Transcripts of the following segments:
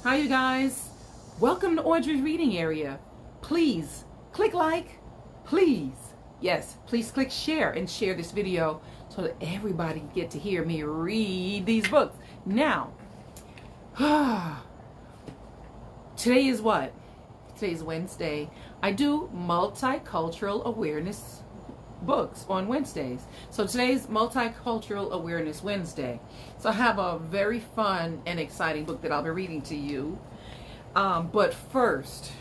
Hi you guys, welcome to Audrey's reading area. Please click like, please, yes, please click share and share this video so that everybody can get to hear me read these books. Now, today is what? Today is Wednesday. I do multicultural awareness books on Wednesdays. So today's Multicultural Awareness Wednesday. So I have a very fun and exciting book that I'll be reading to you. But first,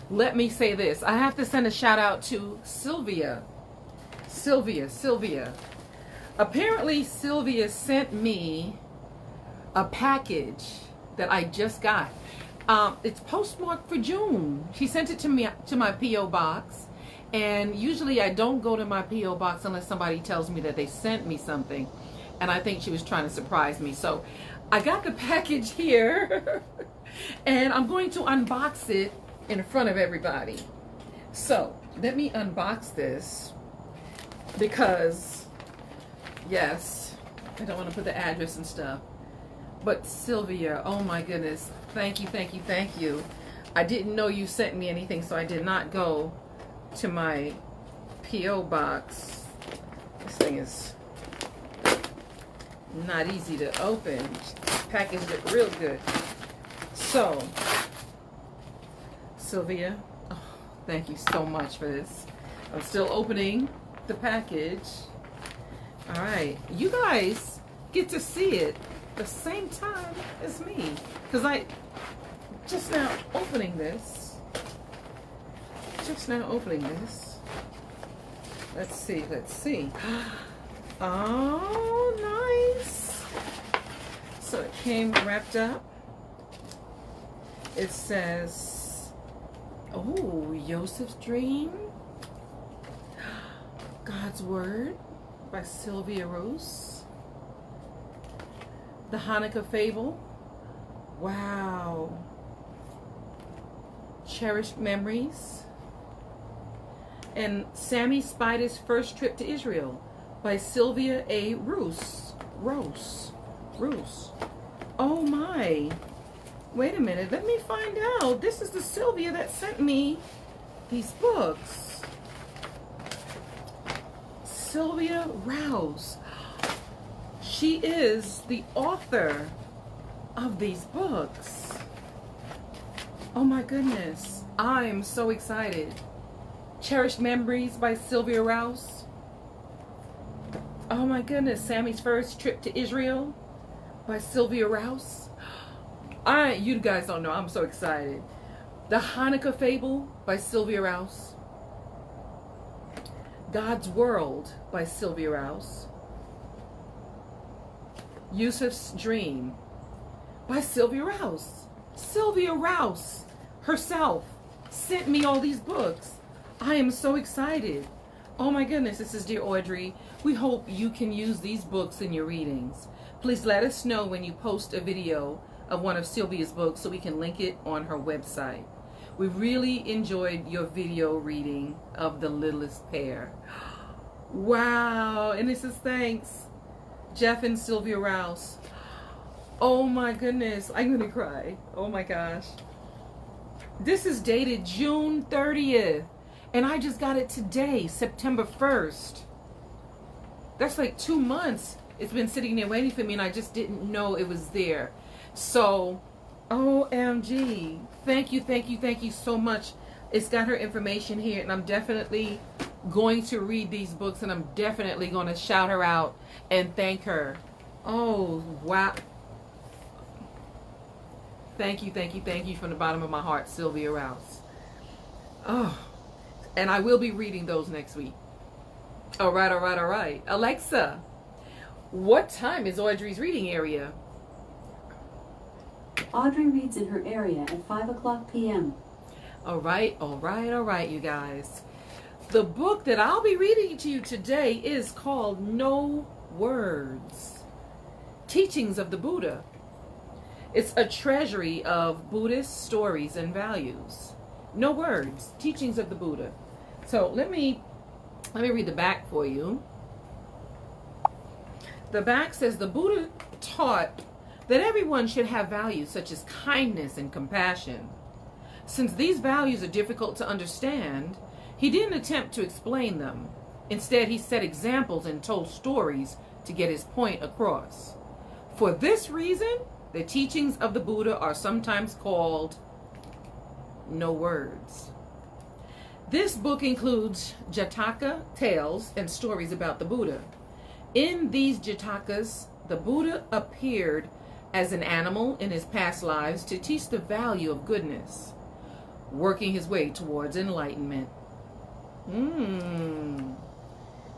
let me say this. I have to send a shout out to Sylvia. Sylvia. Apparently Sylvia sent me a package that I just got. It's postmarked for June. She sent it to me to my P.O. box. And usually I don't go to my P.O. box unless somebody tells me that they sent me something. And I think she was trying to surprise me. So I got the package here. And I'm going to unbox it in front of everybody. So let me unbox this. Because, yes, I don't want to put the address and stuff. But Sylvia, oh my goodness. Thank you. I didn't know you sent me anything, so I did not go to my P.O. box. This thing is not easy to open. Packaged it real good. So, Sylvia, oh, thank you so much for this. I'm still opening the package. All right, you guys get to see it the same time as me, because I just now opening this. Let's see. Oh, nice. So it came wrapped up. It says, oh, Joseph's Dream, God's Word by Sylvia Roos, the Hanukkah Fable, wow, Cherished Memories, and Sammy Spider's First Trip to Israel by Sylvia A. Roos. Oh my. Wait a minute. Let me find out. This is the Sylvia that sent me these books. Sylvia Rouse. She is the author of these books. Oh my goodness. I'm so excited. Cherished Memories by Sylvia Rouse. Oh my goodness, Sammy's First Trip to Israel by Sylvia Rouse. You guys don't know, I'm so excited. The Hanukkah Fable by Sylvia Rouse. God's World by Sylvia Rouse. Yusuf's Dream by Sylvia Rouse. Sylvia Rouse herself sent me all these books. I am so excited. Oh my goodness, this is Dear Audrey. We hope you can use these books in your readings. Please let us know when you post a video of one of Sylvia's books so we can link it on her website. We really enjoyed your video reading of The Littlest Pair. Wow, and this is thanks, Jeff and Sylvia Rouse. Oh my goodness, I'm gonna cry. Oh my gosh. This is dated June 30th. And I just got it today, September 1st. That's like 2 months. It's been sitting there waiting for me and I just didn't know it was there. So, OMG. Thank you so much. It's got her information here and I'm definitely going to read these books and I'm definitely going to shout her out and thank her. Oh, wow. Thank you from the bottom of my heart, Sylvia Rouse. Oh. And I will be reading those next week. All right. Alexa, what time is Audrey's reading area? Audrey reads in her area at 5:00 p.m. All right, you guys. The book that I'll be reading to you today is called No Words, Teachings of the Buddha. It's a treasury of Buddhist stories and values. No Words, Teachings of the Buddha. So let me read the back for you. The back says the Buddha taught that everyone should have values such as kindness and compassion. Since these values are difficult to understand, he didn't attempt to explain them. Instead, he set examples and told stories to get his point across. For this reason, the teachings of the Buddha are sometimes called no words. This book includes Jataka tales and stories about the Buddha. In these Jatakas, the Buddha appeared as an animal in his past lives to teach the value of goodness, working his way towards enlightenment.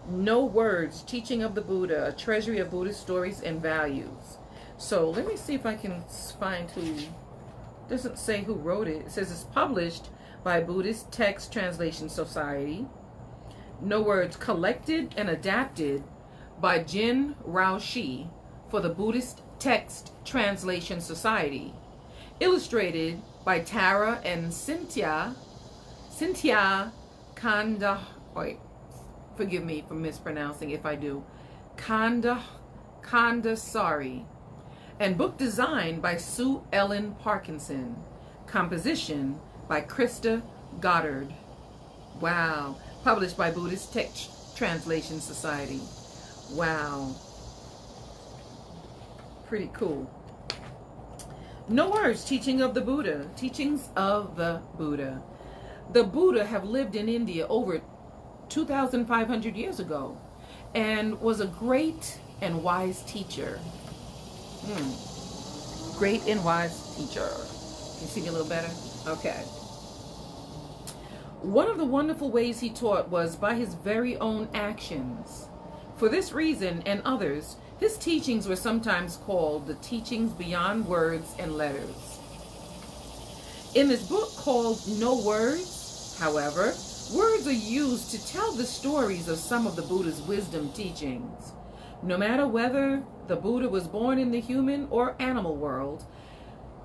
No words, teaching of the Buddha, a treasury of Buddhist stories and values. So let me see if I can find who. Doesn't say who wrote it. It says it's published by Buddhist Text Translation Society. No words, collected and adapted by Jin Raoshi for the Buddhist Text Translation Society. Illustrated by Tara and Cintya forgive me for mispronouncing if I do. Kandahsari. And book designed by Sue Ellen Parkinson. Composition by Crista Goddard. Wow. Published by Buddhist Text Translation Society. Wow. Pretty cool. No words, teaching of the Buddha. Teachings of the Buddha. The Buddha have lived in India over 2,500 years ago and was a great and wise teacher. Great and wise teacher. Can you see me a little better? Okay. One of the wonderful ways he taught was by his very own actions. For this reason and others, his teachings were sometimes called the teachings beyond words and letters. In this book called No Words, however, words are used to tell the stories of some of the Buddha's wisdom teachings. No matter whether the Buddha was born in the human or animal world,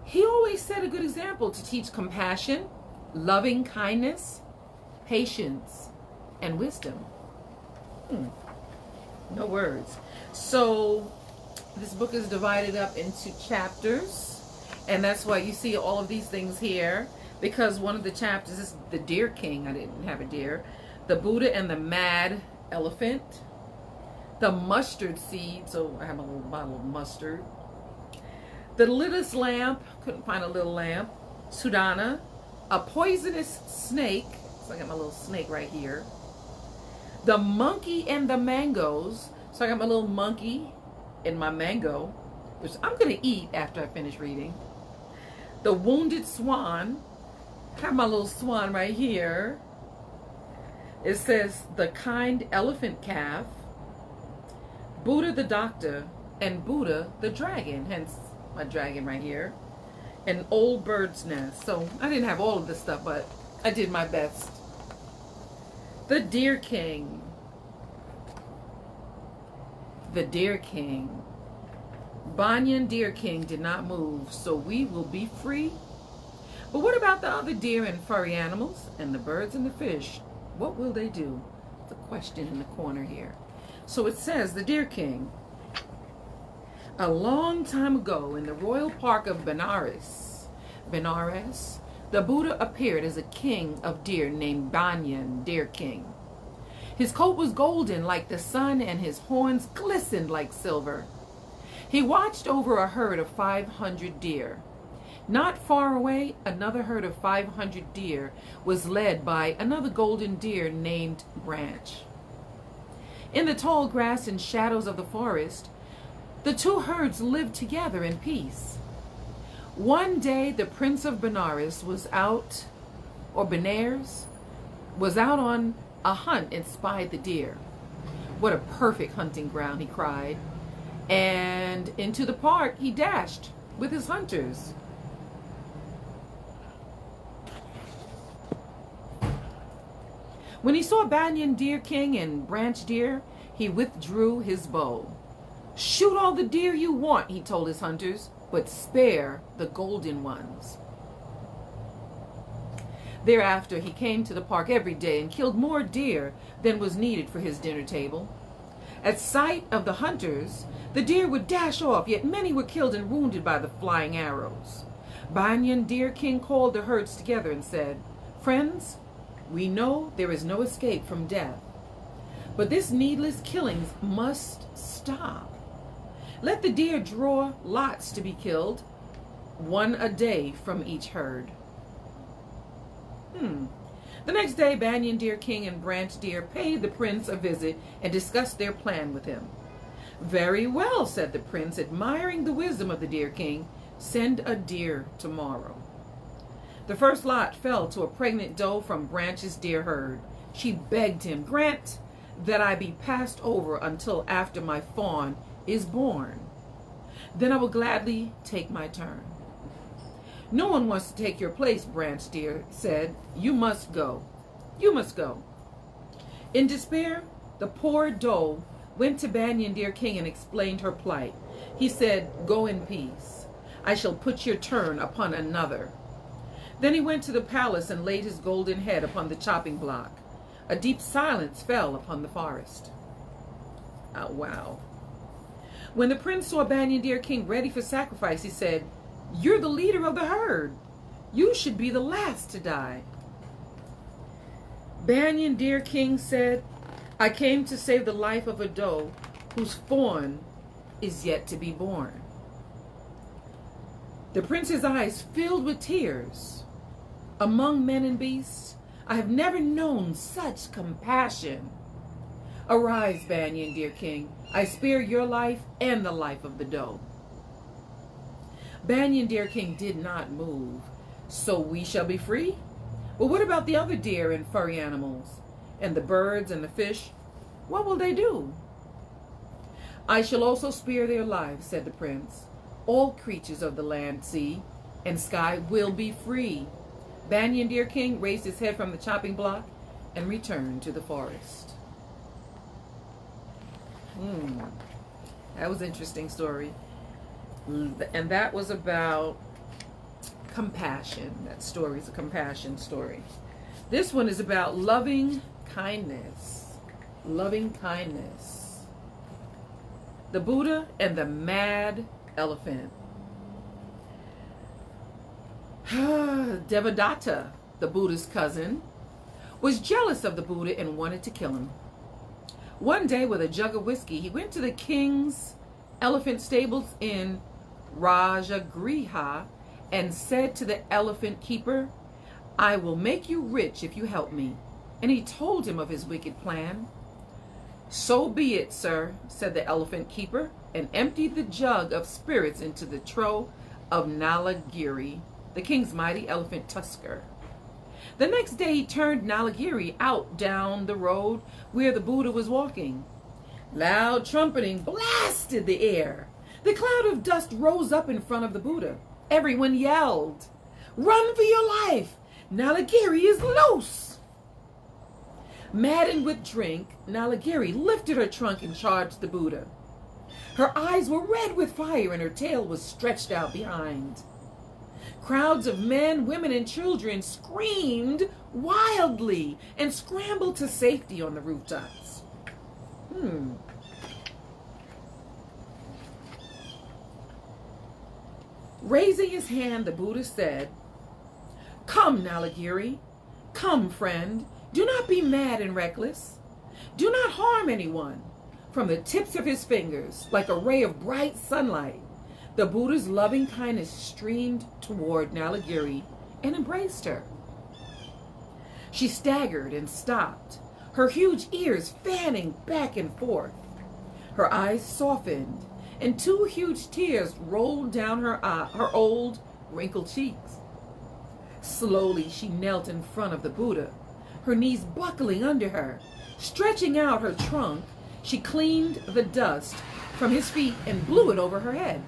he always set a good example to teach compassion, loving kindness, patience, and wisdom. No words. So this book is divided up into chapters, and that's why you see all of these things here, because one of the chapters is the Deer King. I didn't have a deer. The Buddha and the Mad Elephant. The mustard seed. So I have a little bottle of mustard. The littlest lamp. Couldn't find a little lamp. Sudana. A poisonous snake. So I got my little snake right here. The monkey and the mangoes. So I got my little monkey and my mango, which I'm going to eat after I finish reading. The Wounded Swan. I have my little swan right here. It says the kind elephant calf. Buddha the doctor and Buddha the dragon, hence my dragon right here. An old bird's nest. So I didn't have all of this stuff, but I did my best. The Deer King. The Deer King. Banyan Deer King did not move, so we will be free. But what about the other deer and furry animals and the birds and the fish? What will they do? The question in the corner here. So it says the Deer King. A long time ago in the royal park of Benares, the Buddha appeared as a king of deer named Banyan Deer King. His coat was golden like the sun and his horns glistened like silver. He watched over a herd of 500 deer. Not far away, another herd of 500 deer was led by another golden deer named Branch. In the tall grass and shadows of the forest, the two herds lived together in peace. One day, the Prince of Benares was out on a hunt and spied the deer. What a perfect hunting ground, he cried. And into the park he dashed with his hunters. When he saw Banyan Deer King and Branch Deer, he withdrew his bow. Shoot all the deer you want, he told his hunters, but spare the golden ones. Thereafter, he came to the park every day and killed more deer than was needed for his dinner table. At sight of the hunters, the deer would dash off, yet many were killed and wounded by the flying arrows. Banyan Deer King called the herds together and said, "Friends, we know there is no escape from death, but this needless killings must stop. Let the deer draw lots to be killed, one a day from each herd." The next day, Banyan Deer King and Branch Deer paid the prince a visit and discussed their plan with him. "Very well," said the prince, admiring the wisdom of the Deer King. "Send a deer tomorrow." The first lot fell to a pregnant doe from Branch's deer herd. She begged him, "Grant that I be passed over until after my fawn is born. Then I will gladly take my turn." "No one wants to take your place," Branch Deer said. "You must go. You must go." In despair, the poor doe went to Banyan Deer King and explained her plight. He said, "Go in peace. I shall put your turn upon another." Then he went to the palace and laid his golden head upon the chopping block. A deep silence fell upon the forest. Oh, wow. When the prince saw Banyan Deer King ready for sacrifice, he said, "You're the leader of the herd. You should be the last to die." Banyan Deer King said, "I came to save the life of a doe whose fawn is yet to be born." The prince's eyes filled with tears. "Among men and beasts, I have never known such compassion. Arise, Banyan Deer King. I spare your life and the life of the doe." Banyan Deer King did not move. "So we shall be free? Well, what about the other deer and furry animals? And the birds and the fish? What will they do?" "I shall also spare their lives," said the prince. "All creatures of the land, sea, and sky will be free." Banyan Deer King raised his head from the chopping block and returned to the forest. That was an interesting story. And that was about compassion. That story is a compassion story. This one is about loving kindness. Loving kindness. The Buddha and the mad elephant. Devadatta, the Buddha's cousin, was jealous of the Buddha and wanted to kill him. One day, with a jug of whiskey, he went to the king's elephant stables in Rajagriha and said to the elephant keeper, "I will make you rich if you help me." And he told him of his wicked plan. "So be it, sir," said the elephant keeper, and emptied the jug of spirits into the trough of Nalagiri, the king's mighty elephant tusker. The next day he turned Nalagiri out down the road where the Buddha was walking. Loud trumpeting blasted the air. The cloud of dust rose up in front of the Buddha. Everyone yelled, "Run for your life! Nalagiri is loose!" Maddened with drink, Nalagiri lifted her trunk and charged the Buddha. Her eyes were red with fire and her tail was stretched out behind. Crowds of men, women, and children screamed wildly and scrambled to safety on the rooftops. Raising his hand, the Buddha said, "Come, Nalagiri. Come, friend. Do not be mad and reckless. Do not harm anyone." From the tips of his fingers, like a ray of bright sunlight, the Buddha's loving kindness streamed toward Nalagiri and embraced her. She staggered and stopped, her huge ears fanning back and forth. Her eyes softened, and two huge tears rolled down her old, wrinkled cheeks. Slowly, she knelt in front of the Buddha, her knees buckling under her. Stretching out her trunk, she cleaned the dust from his feet and blew it over her head.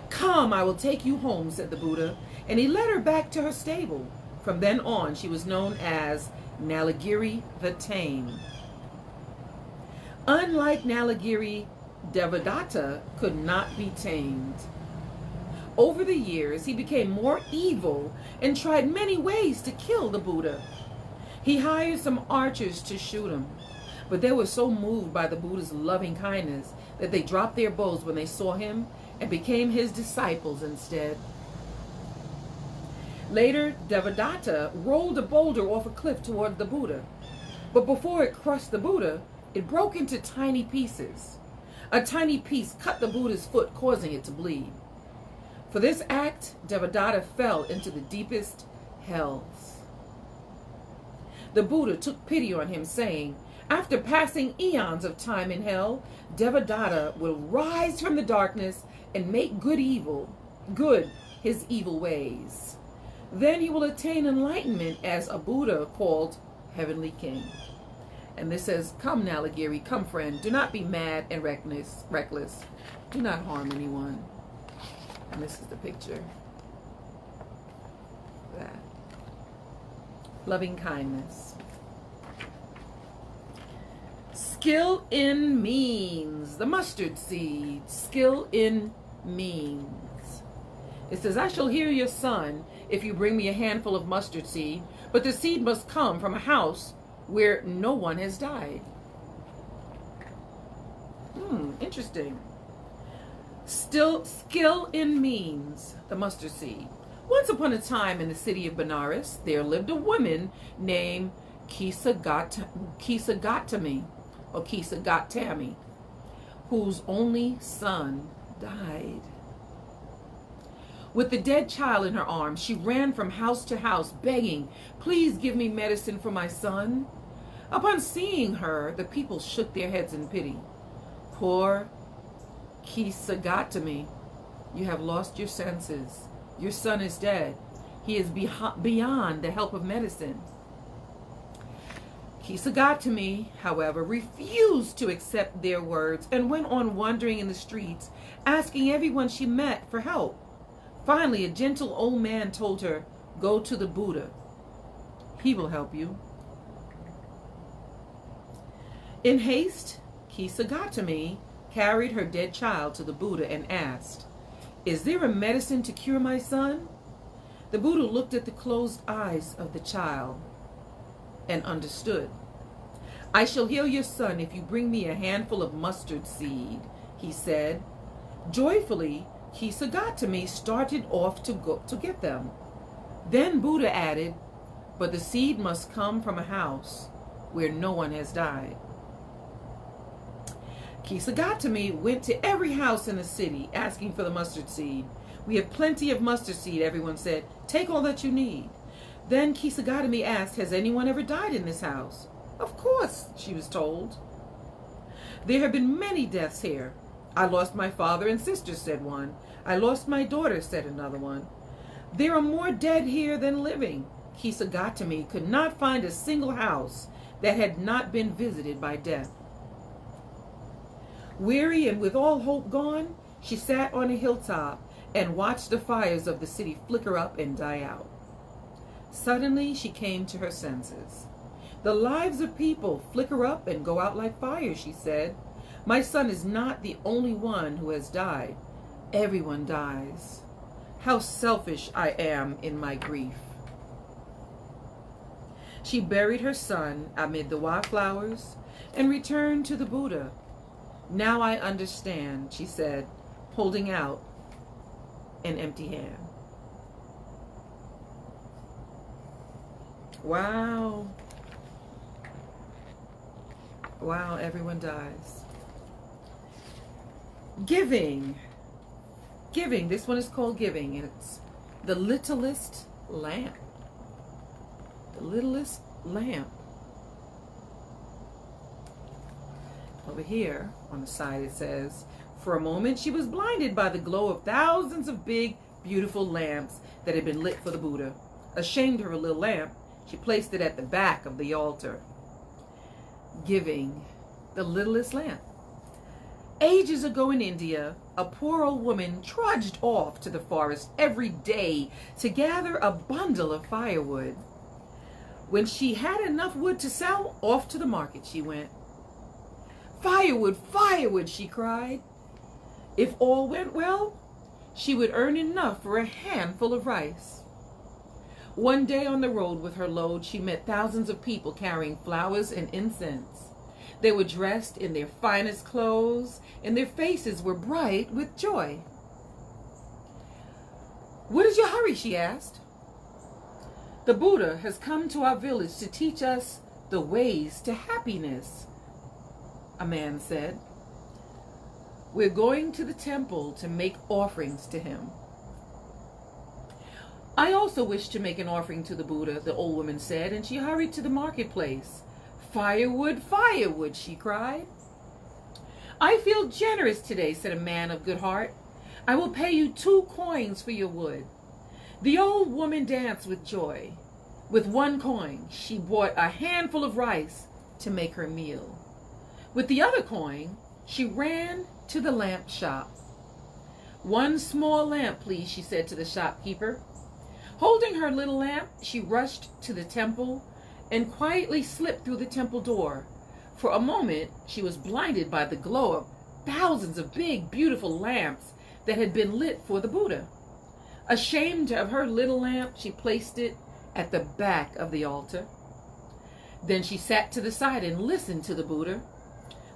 "Come, I will take you home," said the Buddha, and he led her back to her stable. From then on, she was known as Nalagiri the Tame. Unlike Nalagiri, Devadatta could not be tamed. Over the years, he became more evil and tried many ways to kill the Buddha. He hired some archers to shoot him, But they were so moved by the Buddha's loving kindness that they dropped their bows when they saw him and became his disciples instead. Later, Devadatta rolled a boulder off a cliff toward the Buddha. But before it crushed the Buddha, it broke into tiny pieces. A tiny piece cut the Buddha's foot, causing it to bleed. For this act, Devadatta fell into the deepest hells. The Buddha took pity on him, saying, after passing eons of time in hell, Devadatta will rise from the darkness and make good his evil ways. Then he will attain enlightenment as a Buddha called Heavenly King. And this says, come Nalagiri, come friend, do not be mad and reckless. Do not harm anyone. And this is the picture. That. Loving kindness. Skill in means. The mustard seed. Skill in means. It says, I shall hear your son if you bring me a handful of mustard seed, but the seed must come from a house where no one has died. Interesting. Skill in means. The mustard seed. Once upon a time in the city of Benares, there lived a woman named Kisagotami, whose only son died. With the dead child in her arms, she ran from house to house, begging, please give me medicine for my son. Upon seeing her, the people shook their heads in pity. Poor Kisagotami, you have lost your senses. Your son is dead. He is beyond the help of medicine. Kisagotami, however, refused to accept their words and went on wandering in the streets, asking everyone she met for help. Finally, a gentle old man told her, go to the Buddha. He will help you. In haste, Kisagotami carried her dead child to the Buddha and asked, is there a medicine to cure my son? The Buddha looked at the closed eyes of the child and understood. I shall heal your son if you bring me a handful of mustard seed, he said. Joyfully, Kisagotami started off to get them. Then Buddha added, but the seed must come from a house where no one has died. Kisagotami went to every house in the city asking for the mustard seed. We have plenty of mustard seed, everyone said. Take all that you need. Then Kisagotami asked, has anyone ever died in this house? Of course, she was told. There have been many deaths here. I lost my father and sister, said one. I lost my daughter, said another one. There are more dead here than living. Kisagotami could not find a single house that had not been visited by death. Weary and with all hope gone, she sat on a hilltop and watched the fires of the city flicker up and die out. Suddenly, she came to her senses. The lives of people flicker up and go out like fire, she said. My son is not the only one who has died. Everyone dies. How selfish I am in my grief. She buried her son amid the wildflowers and returned to the Buddha. Now I understand, she said, holding out an empty hand. Wow. Wow, everyone dies. Giving. Giving. This one is called Giving. It's the littlest lamp. The littlest lamp. Over here on the side it says, for a moment she was blinded by the glow of thousands of big, beautiful lamps that had been lit for the Buddha. Ashamed of her little lamp, she placed it at the back of the altar. Giving, the littlest lamp. Ages ago in India, a poor old woman trudged off to the forest every day to gather a bundle of firewood. When she had enough wood to sell, off to the market she went. Firewood, firewood, she cried. If all went well, she would earn enough for a handful of rice. One day on the road with her load, she met thousands of people carrying flowers and incense. They were dressed in their finest clothes, and their faces were bright with joy. "What is your hurry?" she asked. "The Buddha has come to our village to teach us the ways to happiness," a man said. "We're going to the temple to make offerings to him." "I also wish to make an offering to the Buddha," the old woman said, and she hurried to the marketplace. "Firewood, firewood," she cried. "I feel generous today," said a man of good heart. "I will pay you 2 coins for your wood." The old woman danced with joy. With 1 coin, she bought a handful of rice to make her meal. With the other coin, she ran to the lamp shop. "1 small lamp, please," she said to the shopkeeper. Holding her little lamp, she rushed to the temple and quietly slipped through the temple door. For a moment, she was blinded by the glow of thousands of big, beautiful lamps that had been lit for the Buddha. Ashamed of her little lamp, she placed it at the back of the altar. Then she sat to the side and listened to the Buddha.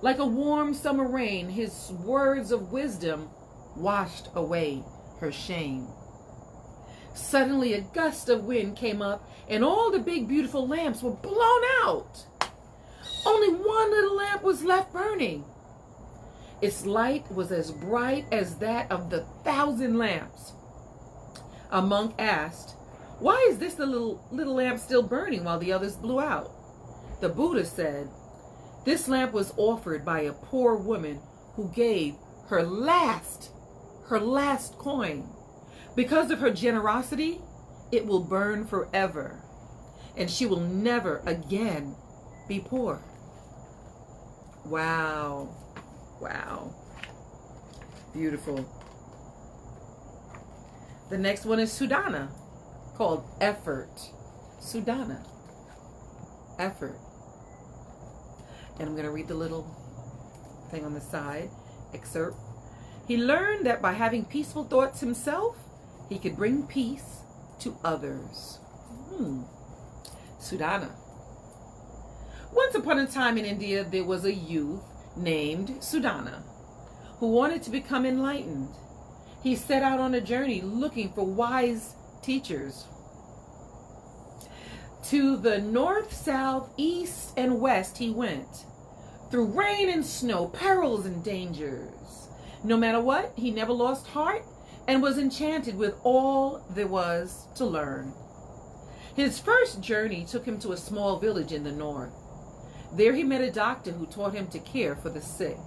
Like a warm summer rain, his words of wisdom washed away her shame. Suddenly, a gust of wind came up, and all the big, beautiful lamps were blown out. Only 1 little lamp was left burning. Its light was as bright as that of the 1,000 lamps. A monk asked, "Why is this little lamp still burning while the others blew out?" The Buddha said, "This lamp was offered by a poor woman who gave her last coin. Because of her generosity, it will burn forever, and she will never again be poor." Wow. Wow. Beautiful. The next one is Sudana, called Effort. Sudana. Effort. And I'm going to read the little thing on the side, excerpt. "He learned that by having peaceful thoughts himself, he could bring peace to others." Sudana. Once upon a time in India, there was a youth named Sudana who wanted to become enlightened. He set out on a journey looking for wise teachers. To the north, south, east, and west he went, through rain and snow, perils and dangers. No matter what, he never lost heart and was enchanted with all there was to learn. His first journey took him to a small village in the north. There he met a doctor who taught him to care for the sick.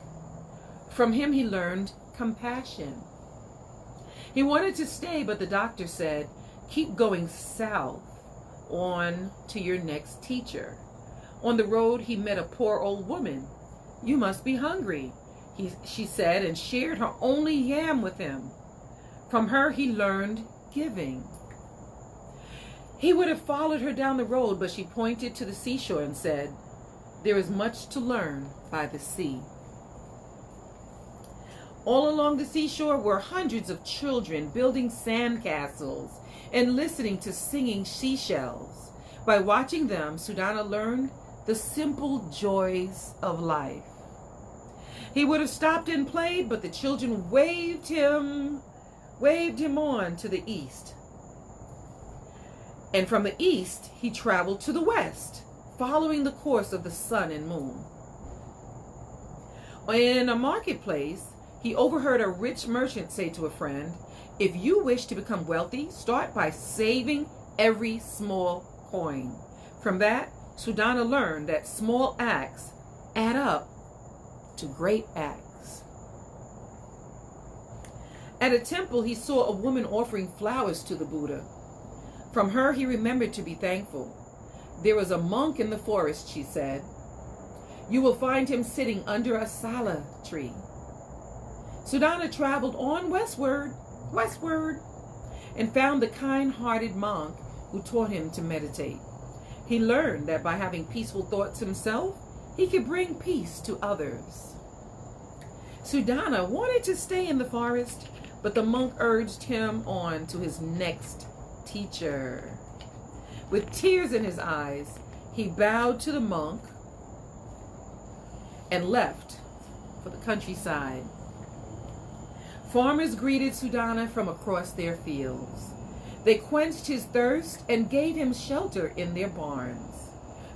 From him he learned compassion. He wanted to stay, but the doctor said, "Keep going south on to your next teacher." On the road he met a poor old woman. "You must be hungry," she said, and shared her only yam with him. From her he learned giving. He would have followed her down the road, but she pointed to the seashore and said, "There is much to learn by the sea." All along the seashore were hundreds of children building sandcastles and listening to singing seashells. By watching them, Sudana learned the simple joys of life. He would have stopped and played, but the children waved him on to the east. And from the east, he traveled to the west, following the course of the sun and moon. In a marketplace, he overheard a rich merchant say to a friend, "If you wish to become wealthy, start by saving every small coin." From that, Sudana learned that small acts add up to great acts. At a temple, he saw a woman offering flowers to the Buddha. From her, he remembered to be thankful. "There was a monk in the forest," she said. "You will find him sitting under a sala tree." Sudana traveled on westward, and found the kind-hearted monk who taught him to meditate. He learned that by having peaceful thoughts himself, he could bring peace to others. Sudana wanted to stay in the forest, but the monk urged him on to his next teacher. With tears in his eyes, he bowed to the monk and left for the countryside. Farmers greeted Sudana from across their fields. They quenched his thirst and gave him shelter in their barns.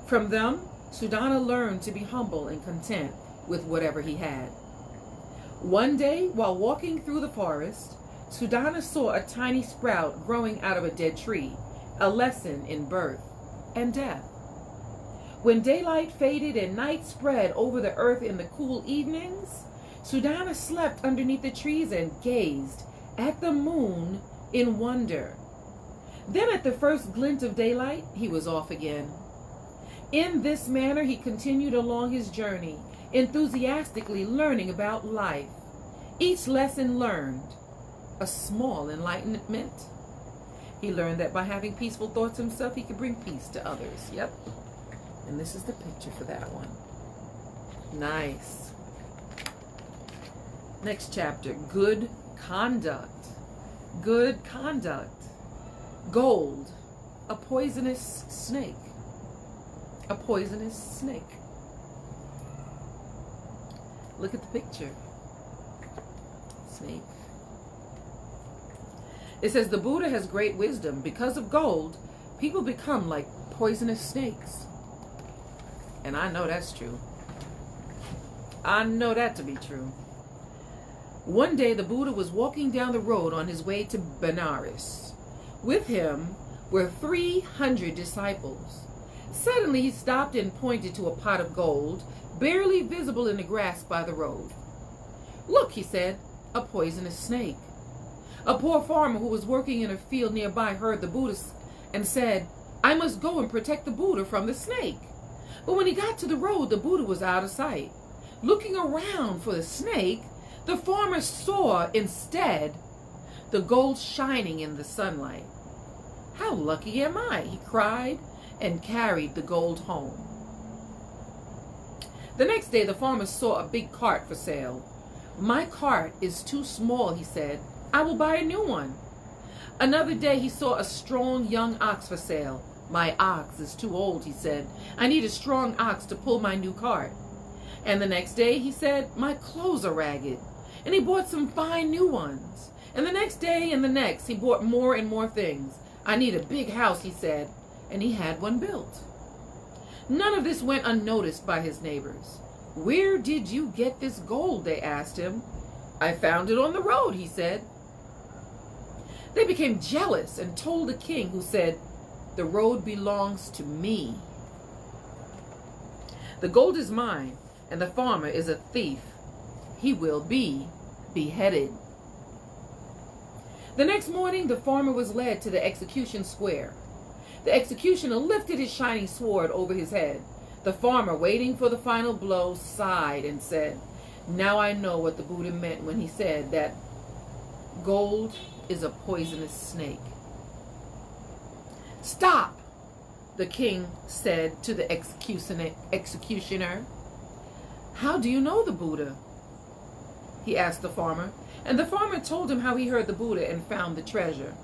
From them, Sudana learned to be humble and content with whatever he had. One day, while walking through the forest, Sudana saw a tiny sprout growing out of a dead tree, a lesson in birth and death. When daylight faded and night spread over the earth in the cool evenings, Sudana slept underneath the trees and gazed at the moon in wonder. Then at the first glint of daylight, he was off again. In this manner, he continued along his journey, enthusiastically learning about life. Each lesson learned a small enlightenment. He learned that by having peaceful thoughts himself, he could bring peace to others. Yep. And this is the picture for that one. Nice. Next chapter, good conduct. Good conduct. Gold, a poisonous snake. A poisonous snake. Look at the picture. Snake. It says the Buddha has great wisdom. Because of gold, people become like poisonous snakes. And I know that's true. I know that to be true. One day the Buddha was walking down the road on his way to Benares. With him were 300 disciples. Suddenly he stopped and pointed to a pot of gold, barely visible in the grass by the road. "Look," he said, "a poisonous snake." A poor farmer who was working in a field nearby heard the Buddha and said, "I must go and protect the Buddha from the snake." But when he got to the road, the Buddha was out of sight. Looking around for the snake, the farmer saw instead the gold shining in the sunlight. "How lucky am I?" he cried, and carried the gold home. The next day, the farmer saw a big cart for sale. "My cart is too small," he said. "I will buy a new one." Another day, he saw a strong young ox for sale. "My ox is too old," he said. "I need a strong ox to pull my new cart." And the next day, he said, "My clothes are ragged." And he bought some fine new ones. And the next day and the next, he bought more and more things. "I need a big house," he said, and he had one built. None of this went unnoticed by his neighbors. "Where did you get this gold?" they asked him. "I found it on the road," he said. They became jealous and told the king, who said, "The road belongs to me. The gold is mine, and the farmer is a thief. He will be beheaded." The next morning, the farmer was led to the execution square. The executioner lifted his shining sword over his head. The farmer, waiting for the final blow, sighed and said, "Now I know what the Buddha meant when he said that gold is a poisonous snake." "Stop," the king said to the executioner. "How do you know the Buddha?" he asked the farmer. And the farmer told him how he heard the Buddha and found the treasure.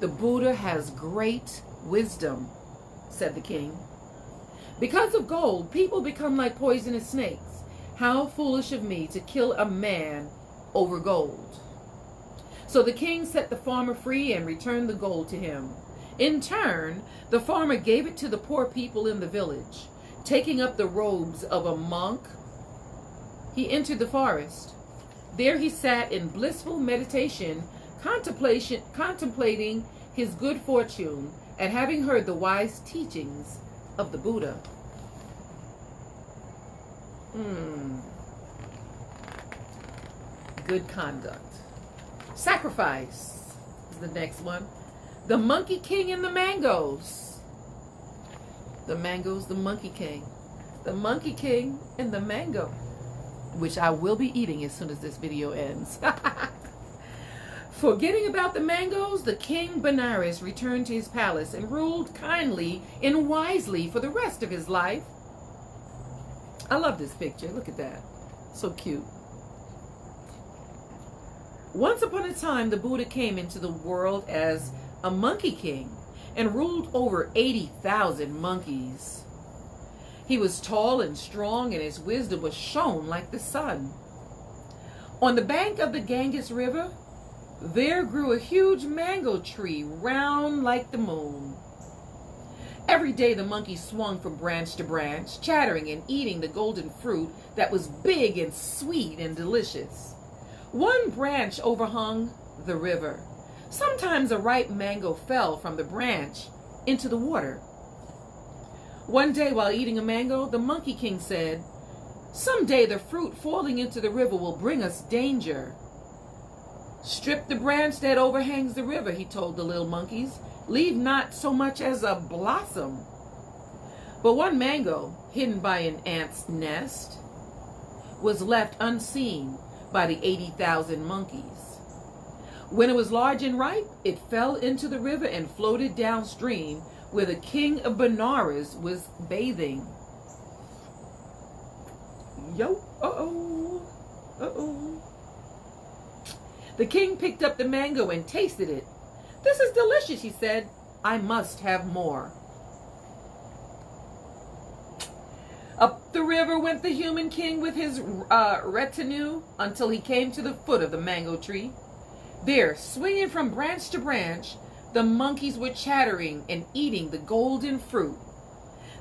"The Buddha has great wisdom," said the king. "Because of gold, people become like poisonous snakes. How foolish of me to kill a man over gold." So the king set the farmer free and returned the gold to him. In turn, the farmer gave it to the poor people in the village. Taking up the robes of a monk, he entered the forest. There he sat in blissful meditation, contemplating his good fortune at having heard the wise teachings of the Buddha. Good conduct. Sacrifice is the next one. The Monkey King and the Mangoes. The mangoes, the Monkey King. The Monkey King and the mango, which I will be eating as soon as this video ends. Forgetting about the mangoes, the King Benares returned to his palace and ruled kindly and wisely for the rest of his life. I love this picture. Look at that. So cute. Once upon a time, the Buddha came into the world as a monkey king and ruled over 80,000 monkeys. He was tall and strong, and his wisdom was shone like the sun. On the bank of the Ganges River, there grew a huge mango tree, round like the moon. Every day the monkey swung from branch to branch, chattering and eating the golden fruit that was big and sweet and delicious. One branch overhung the river. Sometimes a ripe mango fell from the branch into the water. One day while eating a mango, the Monkey King said, "Someday the fruit falling into the river will bring us danger." "Strip the branch that overhangs the river," he told the little monkeys. "Leave not so much as a blossom." But one mango, hidden by an ant's nest, was left unseen by the 80,000 monkeys. When it was large and ripe, it fell into the river and floated downstream where the king of Benares was bathing. Uh-oh. The king picked up the mango and tasted it. "This is delicious," he said. "I must have more." Up the river went the human king with his retinue until he came to the foot of the mango tree. There, swinging from branch to branch, the monkeys were chattering and eating the golden fruit.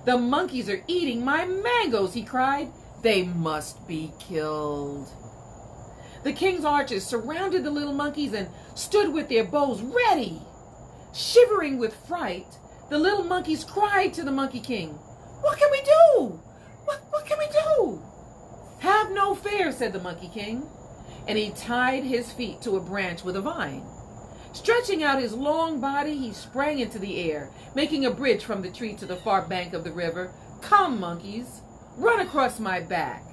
"The monkeys are eating my mangoes," he cried. "They must be killed." The king's archers surrounded the little monkeys and stood with their bows ready. Shivering with fright, the little monkeys cried to the Monkey King, "What can we do? What can we do?" "Have no fear," said the Monkey King, and he tied his feet to a branch with a vine. Stretching out his long body, he sprang into the air, making a bridge from the tree to the far bank of the river. "Come, monkeys, run across my back,"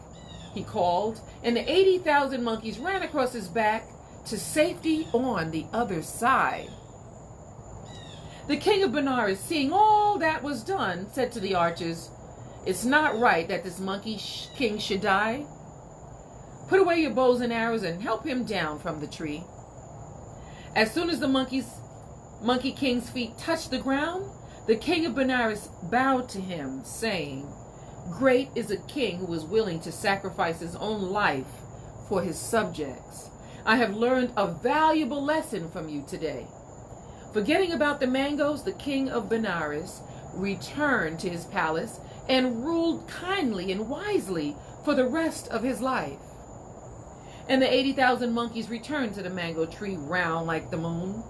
he called, and the 80,000 monkeys ran across his back to safety on the other side. The king of Benares, seeing all that was done, said to the archers, "It's not right that this monkey king should die. Put away your bows and arrows and help him down from the tree." As soon as the Monkey King's feet touched the ground, the king of Benares bowed to him, saying, "Great is a king who is willing to sacrifice his own life for his subjects. I have learned a valuable lesson from you today." Forgetting about the mangoes, the king of Benares returned to his palace and ruled kindly and wisely for the rest of his life. And the 80,000 monkeys returned to the mango tree, round like the moon.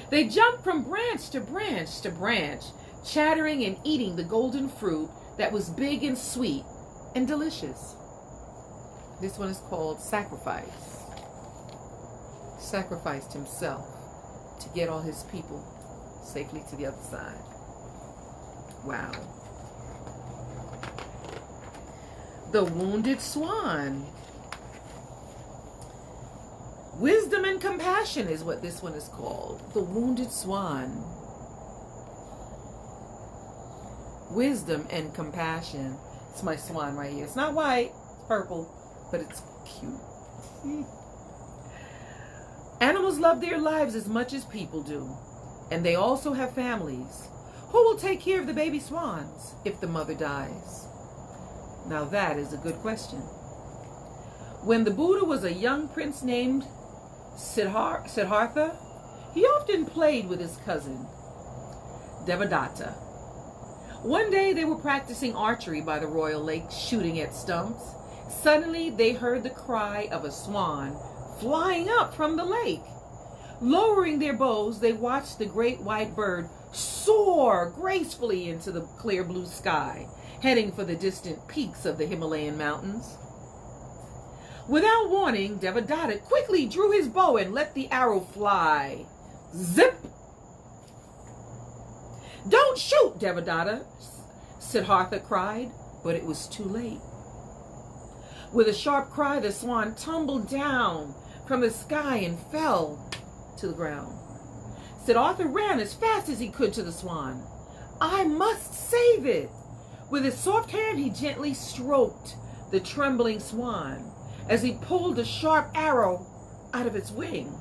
They jumped from branch to branch to branch, chattering and eating the golden fruit that was big and sweet and delicious. This one is called Sacrifice. Sacrificed himself to get all his people safely to the other side. Wow. The Wounded Swan. Wisdom and compassion is what this one is called. The Wounded Swan. Wisdom and compassion. It's my swan right here. It's not white, it's purple, but it's cute. Animals love their lives as much as people do, and they also have families. Who will take care of the baby swans if the mother dies? Now that is a good question. When the Buddha was a young prince named Siddhartha, he often played with his cousin, Devadatta. One day they were practicing archery by the royal lake, shooting at stumps. Suddenly they heard the cry of a swan flying up from the lake. Lowering their bows, they watched the great white bird soar gracefully into the clear blue sky, heading for the distant peaks of the Himalayan mountains. Without warning, Devadatta quickly drew his bow and let the arrow fly. Zip! "Don't shoot, Devadatta," Siddhartha cried, but it was too late. With a sharp cry, the swan tumbled down from the sky and fell to the ground. Siddhartha ran as fast as he could to the swan. "I must save it." With his soft hand, he gently stroked the trembling swan as he pulled the sharp arrow out of its wing.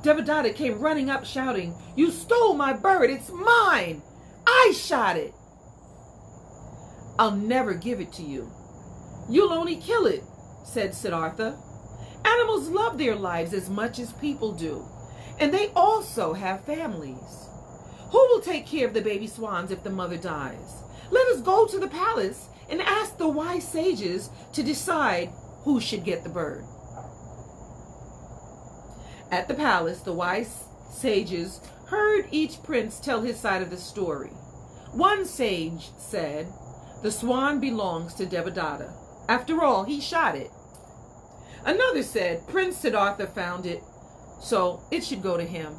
Devadatta came running up shouting, "You stole my bird, it's mine! I shot it!" I'll never give it to you. You'll only kill it, said Siddhartha. Animals love their lives as much as people do, and they also have families. Who will take care of the baby swans if the mother dies? Let us go to the palace and ask the wise sages to decide who should get the bird. At the palace, the wise sages heard each prince tell his side of the story. One sage said, the swan belongs to Devadatta. After all, he shot it. Another said, Prince Siddhartha found it, so it should go to him.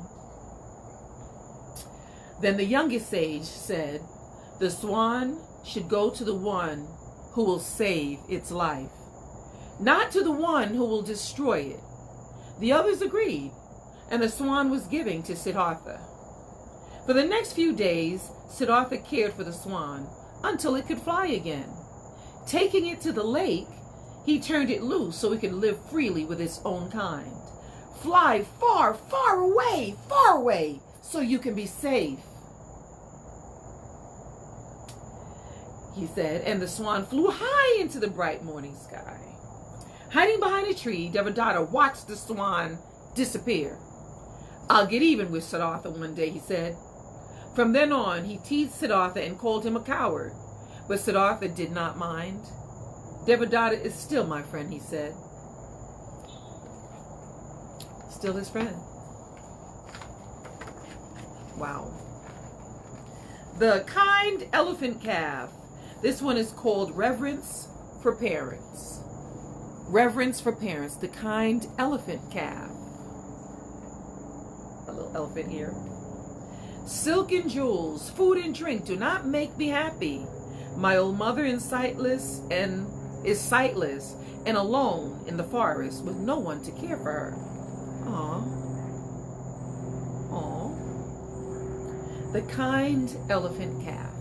Then the youngest sage said, the swan should go to the one who will save its life, not to the one who will destroy it. The others agreed, and the swan was given to Siddhartha. For the next few days, Siddhartha cared for the swan until it could fly again. Taking it to the lake, he turned it loose so it could live freely with its own kind. Fly far, far away, so you can be safe, he said, and the swan flew high into the bright morning sky. Hiding behind a tree, Devadatta watched the swan disappear. I'll get even with Siddhartha one day, he said. From then on, he teased Siddhartha and called him a coward, but Siddhartha did not mind. Devadatta is still my friend, he said. Still his friend. Wow. The Kind Elephant Calf. This one is called Reverence for Parents. Reverence for Parents, the Kind Elephant Calf. A little elephant here. Silk and jewels, food and drink do not make me happy. My old mother is sightless and alone in the forest with no one to care for her. Aww. Aww. The Kind Elephant Calf.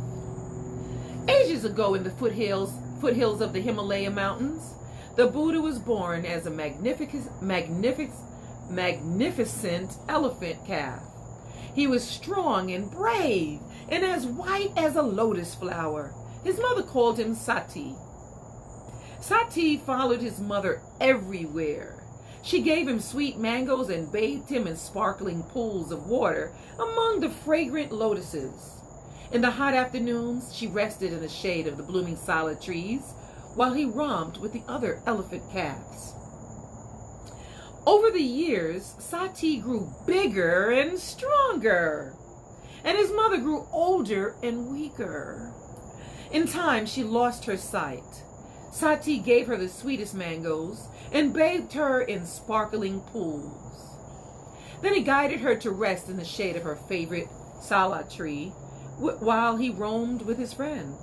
Ages ago in the foothills of the Himalaya mountains, the Buddha was born as a magnificent elephant calf. He was strong and brave and as white as a lotus flower. His mother called him Sati. Sati followed his mother everywhere. She gave him sweet mangoes and bathed him in sparkling pools of water among the fragrant lotuses. In the hot afternoons, she rested in the shade of the blooming salad trees while he romped with the other elephant calves. Over the years, Sati grew bigger and stronger, and his mother grew older and weaker. In time, she lost her sight. Sati gave her the sweetest mangoes and bathed her in sparkling pools. Then he guided her to rest in the shade of her favorite salad tree while he roamed with his friends.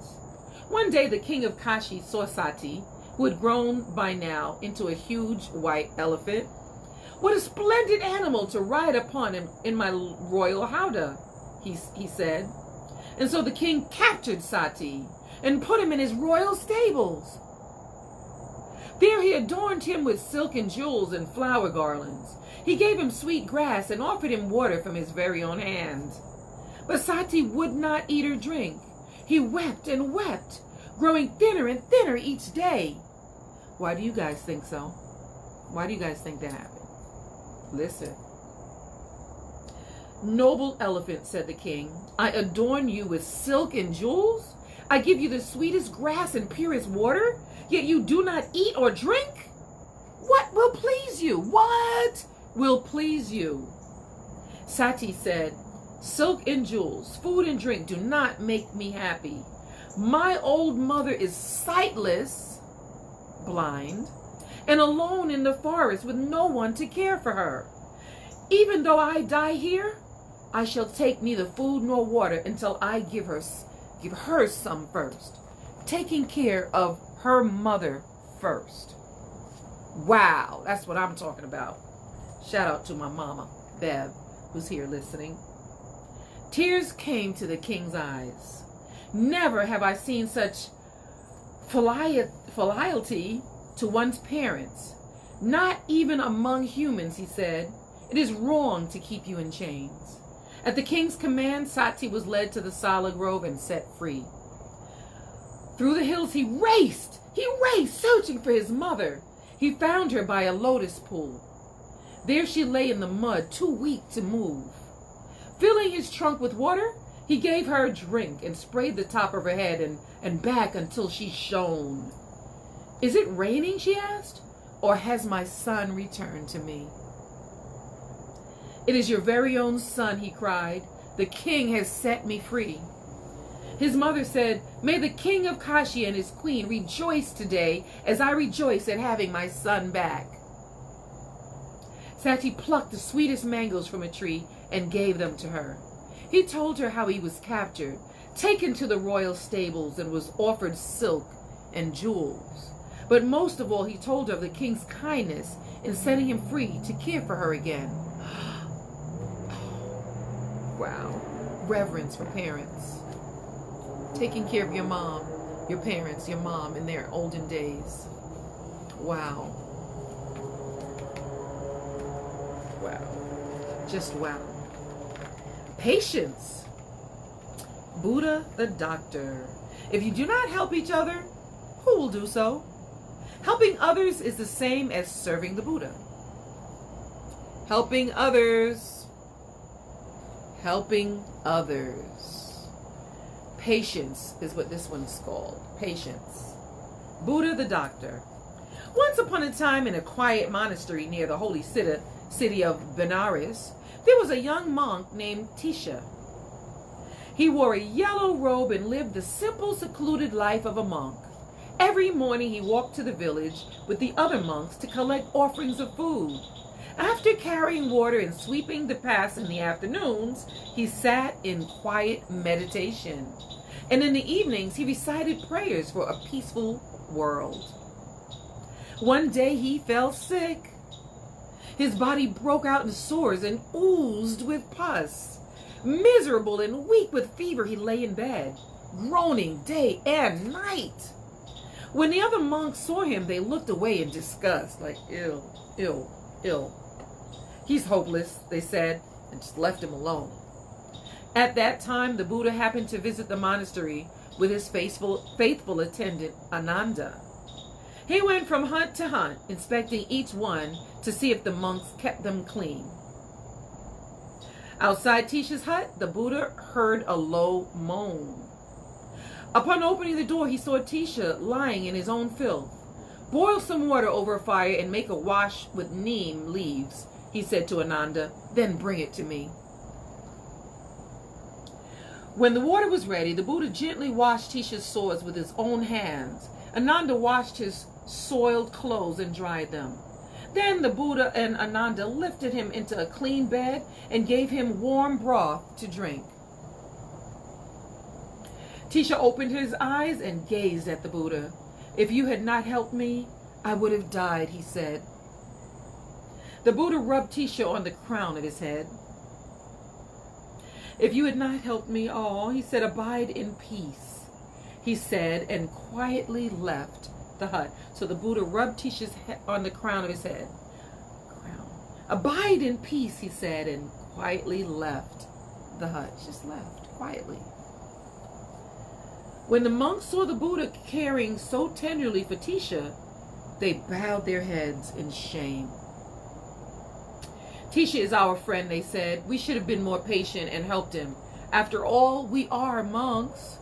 One day, the king of Kashi saw Sati, who had grown by now into a huge white elephant. What a splendid animal to ride upon him in my royal howdah, he said. And so the king captured Sati and put him in his royal stables. There he adorned him with silk and jewels and flower garlands. He gave him sweet grass and offered him water from his very own hand. But Sati would not eat or drink. He wept and wept, growing thinner and thinner each day. Why do you guys think so? Why do you guys think that happened? Listen. Noble elephant, said the king, I adorn you with silk and jewels. I give you the sweetest grass and purest water, yet you do not eat or drink? What will please you? What will please you? Sati said, silk and jewels, food and drink do not make me happy. My old mother is sightless, blind, and alone in the forest with no one to care for her. Even though I die here, I shall take neither food nor water until I give her some first, taking care of her mother first. Wow, that's what I'm talking about. Shout out to my mama, Bev, who's here listening. Tears came to the king's eyes. Never have I seen such filiality to one's parents. Not even among humans, he said. It is wrong to keep you in chains. At the king's command, Sati was led to the Sala Grove and set free. Through the hills he raced, searching for his mother. He found her by a lotus pool. There she lay in the mud, too weak to move. Filling his trunk with water, he gave her a drink and sprayed the top of her head and back until she shone. Is it raining, she asked, or has my son returned to me? It is your very own son, he cried. The king has set me free. His mother said, may the king of Kashi and his queen rejoice today as I rejoice at having my son back. Sati plucked the sweetest mangoes from a tree and gave them to her. He told her how he was captured, taken to the royal stables, and was offered silk and jewels. But most of all, he told her of the king's kindness in setting him free to care for her again. Wow. Reverence for parents. Taking care of your mom, your parents, your mom in their olden days. Wow. Wow. Just wow. Patience. Buddha the doctor. If you do not help each other, who will do so? Helping others is the same as serving the Buddha. Helping others. Helping others. Patience is what this one's called. Patience. Buddha the doctor. Once upon a time, in a quiet monastery near the holy city of Benares, there was a young monk named Tisha. He wore a yellow robe and lived the simple, secluded life of a monk. Every morning he walked to the village with the other monks to collect offerings of food. After carrying water and sweeping the paths in the afternoons, he sat in quiet meditation. And in the evenings, he recited prayers for a peaceful world. One day he fell sick. His body broke out in sores and oozed with pus. Miserable and weak with fever, he lay in bed, groaning day and night. When the other monks saw him, they looked away in disgust, like, ill, ill, ill. He's hopeless, they said, and just left him alone. At that time, the Buddha happened to visit the monastery with his faithful attendant, Ananda. He went from hut to hut, inspecting each one to see if the monks kept them clean. Outside Tisha's hut, the Buddha heard a low moan. Upon opening the door, he saw Tisha lying in his own filth. Boil some water over a fire and make a wash with neem leaves, he said to Ananda, then bring it to me. When the water was ready, the Buddha gently washed Tisha's sores with his own hands. Ananda washed his soiled clothes and dried them. Then the Buddha and Ananda lifted him into a clean bed and gave him warm broth to drink. Tisha opened his eyes and gazed at the Buddha. If you had not helped me, I would have died, he said. The Buddha rubbed Tisha on the crown of his head. If you had not helped me, he said, abide in peace, he said, and quietly left the hut. So the Buddha rubbed Tisha's head on the crown of his head. Abide in peace, he said, and quietly left the hut. Just left quietly. When the monks saw the Buddha caring so tenderly for Tisha, they bowed their heads in shame. Tisha is our friend, they said. We should have been more patient and helped him. After all, we are monks.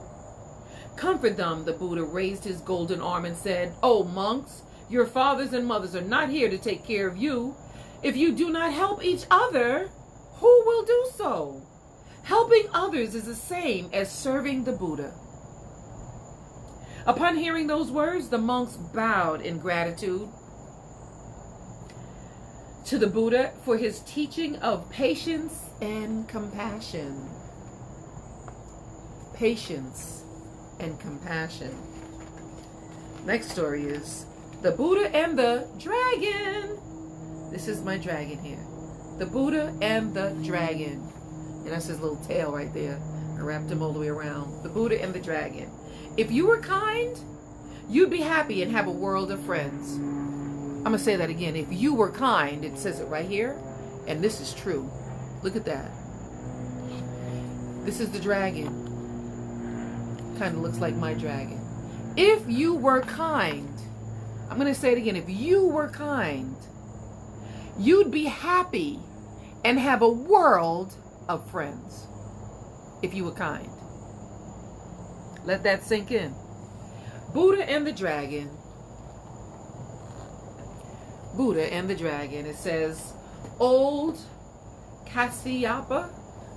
Comfort them, the Buddha raised his golden arm and said, oh, monks, your fathers and mothers are not here to take care of you. If you do not help each other, who will do so? Helping others is the same as serving the Buddha. Upon hearing those words, the monks bowed in gratitude to the Buddha for his teaching of patience and compassion. Patience and compassion. Next story is the Buddha and the dragon. This is my dragon here. The Buddha and the dragon. And that's his little tail right there. I wrapped him all the way around. The Buddha and the dragon. If you were kind, you'd be happy and have a world of friends. I'm going to say that again. If you were kind, it says it right here. And this is true. Look at that. This is the dragon. Kind of looks like my dragon. If you were kind, I'm going to say it again, if you were kind, you'd be happy and have a world of friends. If you were kind. Let that sink in. Buddha and the Dragon. Buddha and the Dragon. It says, old Kasyapa,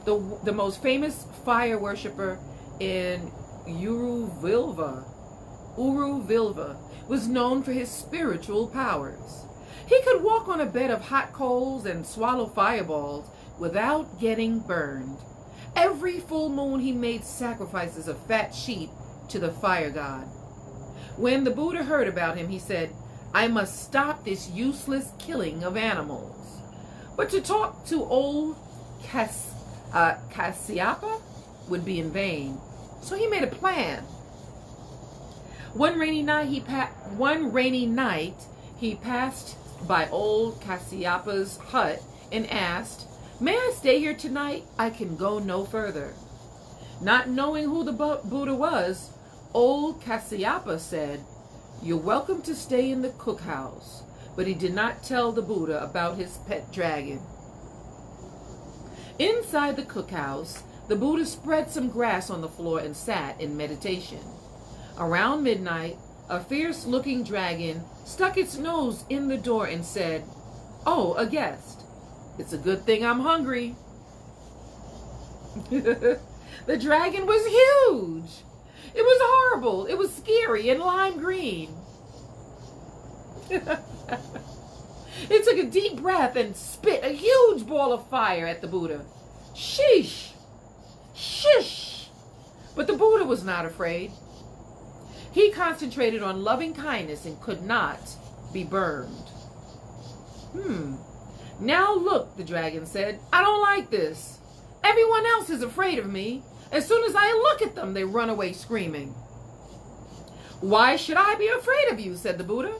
the most famous fire worshiper in Uruvilva, was known for his spiritual powers. He could walk on a bed of hot coals and swallow fireballs without getting burned. Every full moon he made sacrifices of fat sheep to the fire god. When the Buddha heard about him, he said, I must stop this useless killing of animals. But to talk to old Kasyapa would be in vain. So he made a plan. One rainy night he passed by old Kasyapa's hut and asked, may I stay here tonight? I can go no further. Not knowing who the Buddha was, old Kasyapa said, you're welcome to stay in the cookhouse. But he did not tell the Buddha about his pet dragon. Inside the cookhouse, the Buddha spread some grass on the floor and sat in meditation. Around midnight, a fierce-looking dragon stuck its nose in the door and said, oh, a guest. It's a good thing I'm hungry. The dragon was huge. It was horrible. It was scary and lime green. It took a deep breath and spit a huge ball of fire at the Buddha. Sheesh! Shish! But the Buddha was not afraid. He concentrated on loving kindness and could not be burned. Now look, the dragon said, I don't like this. Everyone else is afraid of me. As soon as I look at them, they run away screaming. Why should I be afraid of you, said the Buddha.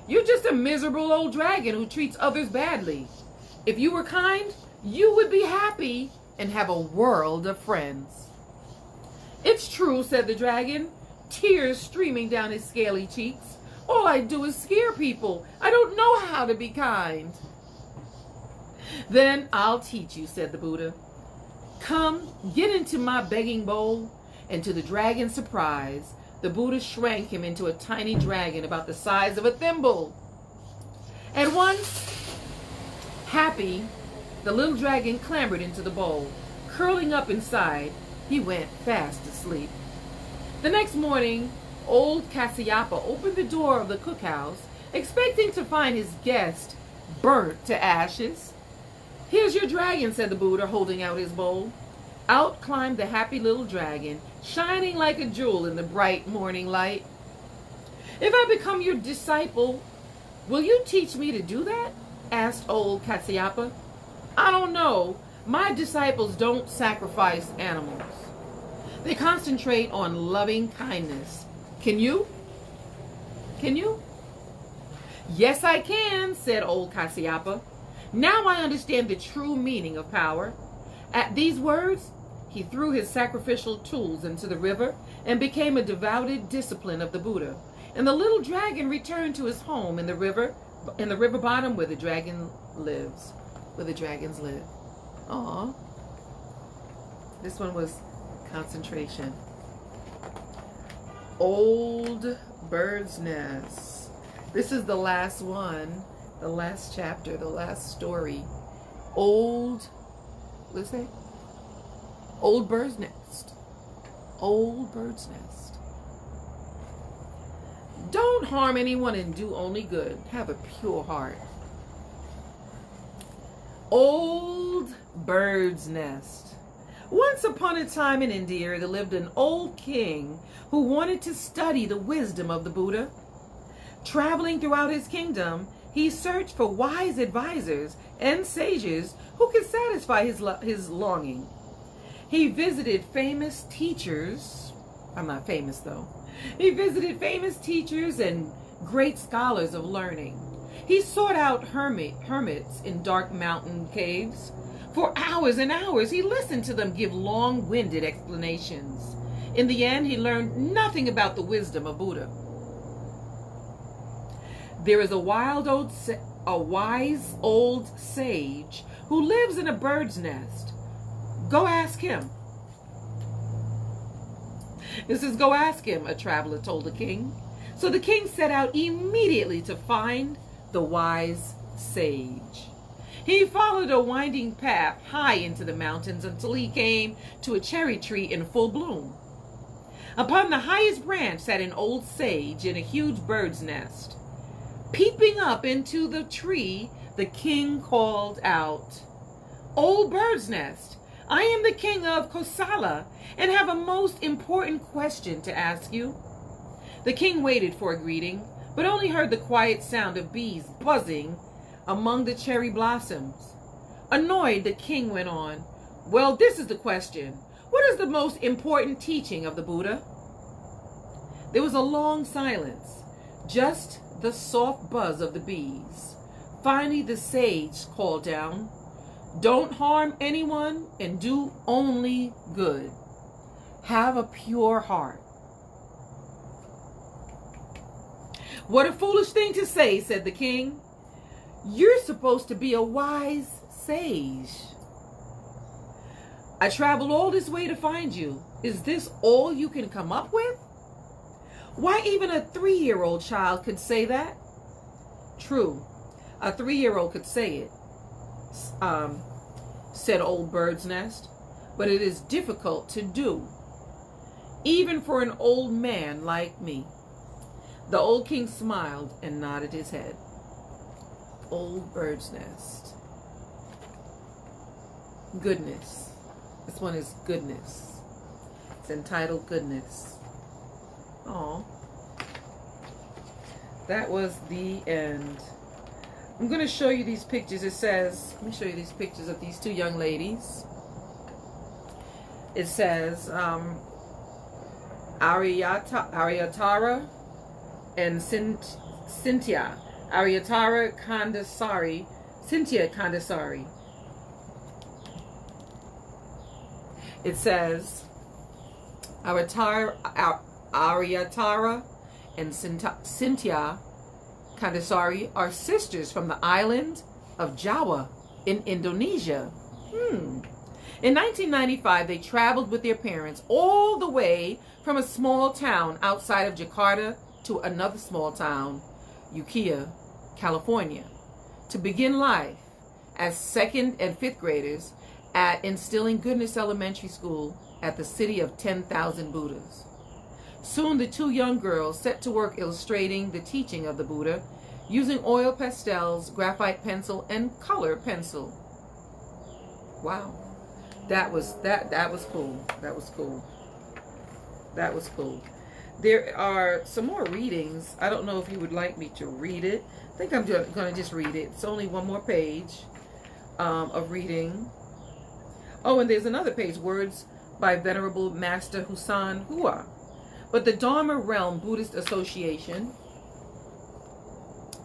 You're just a miserable old dragon who treats others badly. If you were kind, you would be happy and have a world of friends. It's true, said the dragon, tears streaming down his scaly cheeks. All I do is scare people. I don't know how to be kind. Then I'll teach you, said the Buddha. Come, get into my begging bowl. And to the dragon's surprise, the Buddha shrank him into a tiny dragon about the size of a thimble. At once, happy, the little dragon clambered into the bowl. Curling up inside, he went fast asleep. The next morning, old Kasyapa opened the door of the cookhouse, expecting to find his guest burnt to ashes. Here's your dragon, said the Buddha, holding out his bowl. Out climbed the happy little dragon, shining like a jewel in the bright morning light. If I become your disciple, will you teach me to do that? Asked old Kasyapa. I don't know. My disciples don't sacrifice animals. They concentrate on loving kindness. Can you? Can you? Yes, I can, said old Kasyapa. Now I understand the true meaning of power. At these words, he threw his sacrificial tools into the river and became a devoted disciple of the Buddha. And the little dragon returned to his home in the river bottom where the dragon lives, where the dragons live. Aww. This one was concentration. Old Bird's Nest. This is the last one, the last chapter, the last story. Let's say, Old Bird's Nest. Old Bird's Nest. Don't harm anyone and do only good. Have a pure heart. Old Bird's Nest. Once upon a time in India, there lived an old king who wanted to study the wisdom of the Buddha. Traveling throughout his kingdom, he searched for wise advisors and sages who could satisfy his longing. He visited famous teachers. I'm not famous though. He visited famous teachers and great scholars of learning. He sought out hermits in dark mountain caves. For hours and hours, he listened to them give long-winded explanations. In the end, he learned nothing about the wisdom of Buddha. There is a wise old sage who lives in a bird's nest. Go ask him. This is go ask him, a traveler told the king. So the king set out immediately to find the wise sage. He followed a winding path high into the mountains until he came to a cherry tree in full bloom. Upon the highest branch sat an old sage in a huge bird's nest. Peeping up into the tree, the king called out, "Old bird's nest, I am the king of Kosala and have a most important question to ask you." The king waited for a greeting, but only heard the quiet sound of bees buzzing among the cherry blossoms. Annoyed, the king went on, "Well, this is the question. What is the most important teaching of the Buddha?" There was a long silence, just the soft buzz of the bees. Finally, the sage called down, "Don't harm anyone and do only good. Have a pure heart." "What a foolish thing to say," said the king. "You're supposed to be a wise sage. I traveled all this way to find you. Is this all you can come up with?" "Why, even a 3-year-old child could say that." "True, a 3-year-old could say it," said Old Bird's Nest, "but it is difficult to do, even for an old man like me." The old king smiled and nodded his head. Old Bird's Nest. Goodness. This one is goodness. It's entitled Goodness. Oh, that was the end. I'm going to show you these pictures. It says, let me show you these pictures of these two young ladies. It says Aryatara and Cintya. Aryatara Kandahsari, Cintya Kandahsari. It says Aryatara and Cintya Kandahsari are sisters from the island of Jawa in Indonesia. In 1995, they traveled with their parents all the way from a small town outside of Jakarta to another small town, Ukiah, California, to begin life as 2nd and 5th graders at Instilling Goodness Elementary School at the city of 10,000 Buddhas. Soon the two young girls set to work illustrating the teaching of the Buddha using oil pastels, graphite pencil, and color pencil. Wow. That was cool. That was cool. That was cool. There are some more readings. I don't know if you would like me to read it. I think I'm going to just read it. It's only one more page of reading. Oh, and there's another page, Words by Venerable Master Husan Hua. But the Dharma Realm Buddhist Association,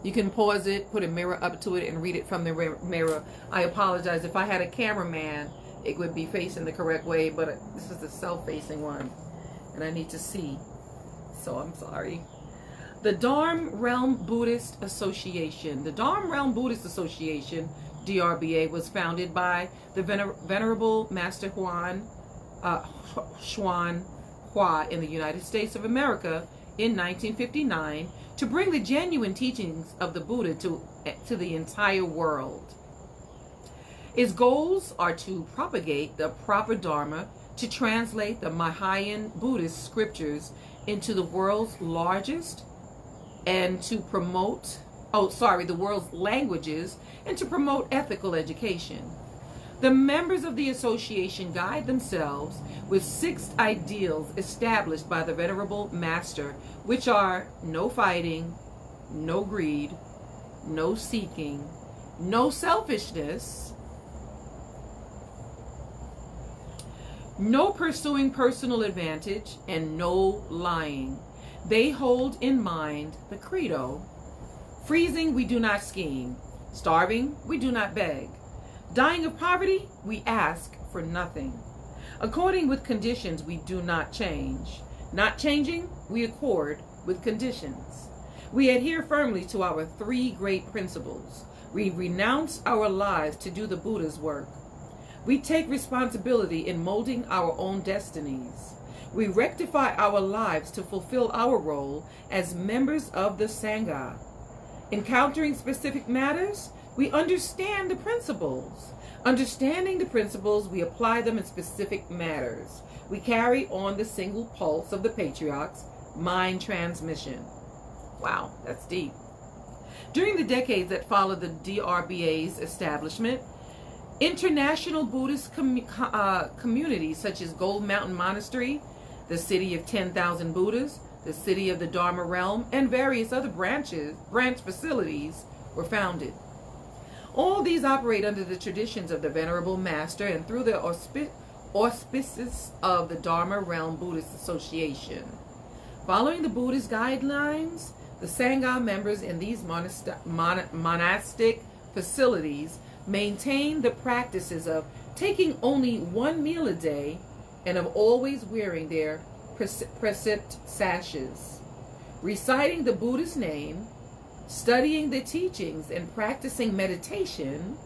you can pause it, put a mirror up to it, and read it from the mirror. I apologize. If I had a cameraman, it would be facing the correct way, but this is the self-facing one, and I need to see, so I'm sorry. The Dharma Realm Buddhist Association. The Dharma Realm Buddhist Association, DRBA, was founded by the Venerable Master Xuan Hua in the United States of America in 1959 to bring the genuine teachings of the Buddha to the entire world. Its goals are to propagate the proper Dharma, to translate the Mahayana Buddhist scriptures into the world's largest and to promote, the world's languages, and to promote ethical education. The members of the association guide themselves with 6 ideals established by the Venerable Master, which are no fighting, no greed, no seeking, no selfishness, no pursuing personal advantage, and no lying. They hold in mind the credo: freezing, we do not scheme; starving, we do not beg; dying of poverty, we ask for nothing; According with conditions, we do not change. Not changing, we accord with conditions. We adhere firmly to our three great principles. We renounce our lives to do the Buddha's work. We take responsibility in molding our own destinies. We rectify our lives to fulfill our role as members of the Sangha. Encountering specific matters, we understand the principles. Understanding the principles, we apply them in specific matters. We carry on the single pulse of the patriarch's mind transmission. Wow, that's deep. During the decades that followed the DRBA's establishment, international Buddhist communities such as Gold Mountain Monastery, the City of 10,000 Buddhas, the City of the Dharma Realm, and various other branch facilities were founded. All these operate under the traditions of the Venerable Master and through the auspices of the Dharma Realm Buddhist Association. Following the Buddhist guidelines, the Sangha members in these monastic facilities maintain the practices of taking only one meal a day and of always wearing their precept sashes, reciting the Buddha's name, studying the teachings, and practicing meditation.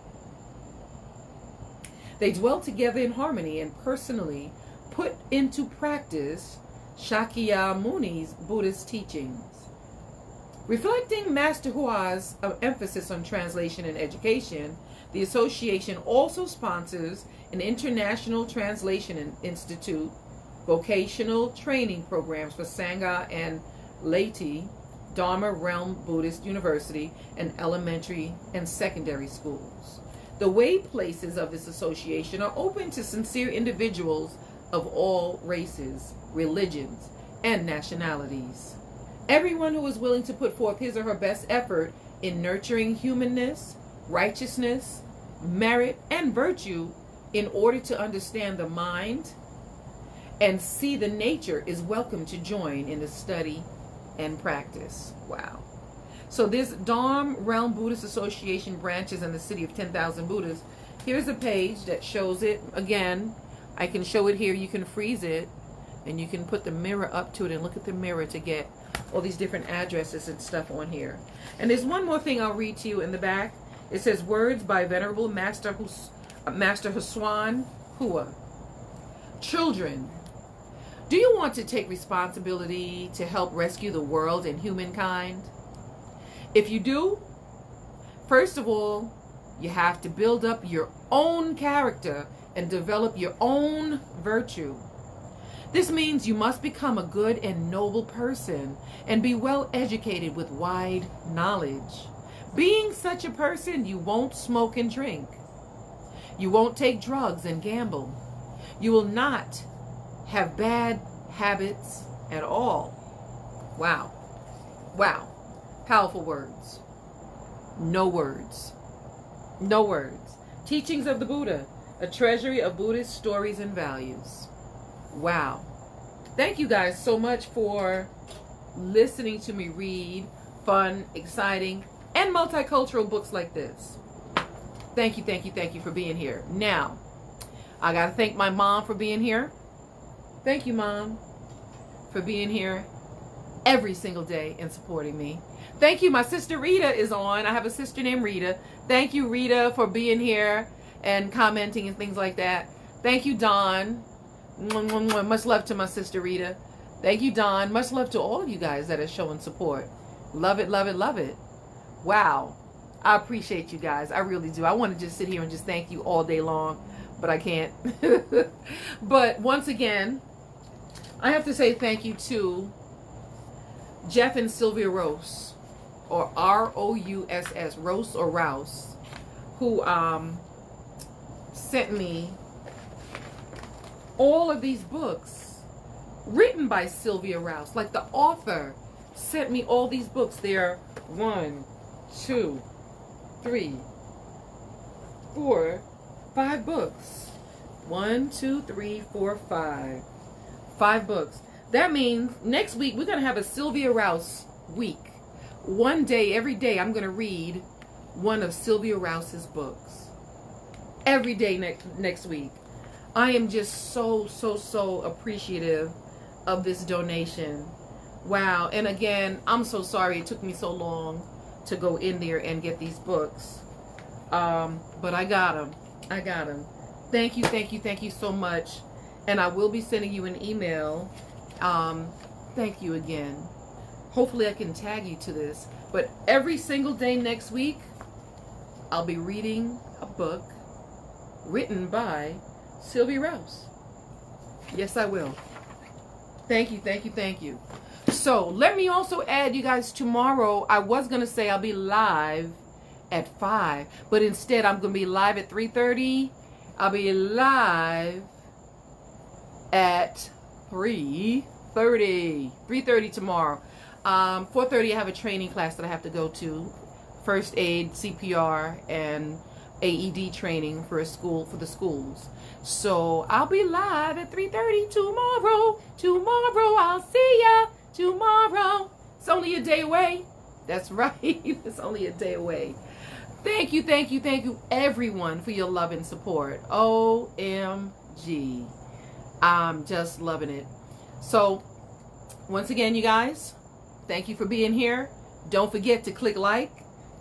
They dwell together in harmony and personally put into practice Shakyamuni's Buddhist teachings. Reflecting Master Hua's emphasis on translation and education, the association also sponsors an international translation institute, vocational training programs for Sangha and laity, Dharma Realm Buddhist University, and elementary and secondary schools. The way places of this association are open to sincere individuals of all races, religions, and nationalities. Everyone who is willing to put forth his or her best effort in nurturing humanness, righteousness, merit, and virtue in order to understand the mind and see the nature is welcome to join in the study and practice. Wow. So this Dharma Realm Buddhist Association branches in the City of 10,000 Buddhas. Here's a page that shows it. Again, I can show it here. You can freeze it and you can put the mirror up to it and look at the mirror to get all these different addresses and stuff on here. And there's one more thing I'll read to you in the back. It says, words by Venerable Master Swan Hua. Children, do you want to take responsibility to help rescue the world and humankind? If you do, first of all, you have to build up your own character and develop your own virtue. This means you must become a good and noble person and be well educated with wide knowledge. Being such a person, you won't smoke and drink. You won't take drugs and gamble. You will not have bad habits at all. Wow. Wow. Powerful words. No words. No words. Teachings of the Buddha, a treasury of Buddhist stories and values. Wow. Thank you guys so much for listening to me read fun, exciting, and multicultural books like this. Thank you, thank you, thank you for being here. Now, I got to thank my mom for being here. Thank you, Mom, for being here every single day and supporting me. Thank you. My sister Rita is on. I have a sister named Rita. Thank you, Rita, for being here and commenting and things like that. Thank you, Dawn. Much love to my sister Rita. Thank you, Dawn. Much love to all of you guys that are showing support. Love it, love it, love it. Wow. I appreciate you guys. I really do. I want to just sit here and just thank you all day long, but I can't. But once again, I have to say thank you to Jeff and Sylvia Rose, or R-O-U-S-S, Rose or Rouse, who sent me all of these books written by Sylvia Rouse. Like the author sent me all these books. They're 1, 2, 3, 4, 5 books. 1, 2, 3, 4, 5. 5 books. That means next week we're going to have a Sylvia Rouse week. One day, every day, I'm going to read one of Sylvia Rouse's books. Every day next week. I am just so appreciative of this donation. Wow. And again, I'm so sorry it took me so long to go in there and get these books. But I got them. I got them. Thank you so much. And I will be sending you an email. Thank you again. Hopefully I can tag you to this. But every single day next week, I'll be reading a book written by Sylvia Rouse. Yes, I will. Thank you. So let me also add, you guys, tomorrow, I was going to say I'll be live at 5, but instead I'm going to be live at 3:30. I'll be live at 3:30 tomorrow. 4:30 I have a training class that I have to go to, first aid, CPR, and AED training for the schools. So I'll be live at 3:30 tomorrow. I'll see ya tomorrow. It's only a day away. That's right. It's only a day away. Thank you everyone for your love and support. OMG. I'm just loving it. So once again, you guys, thank you for being here. Don't forget to click like.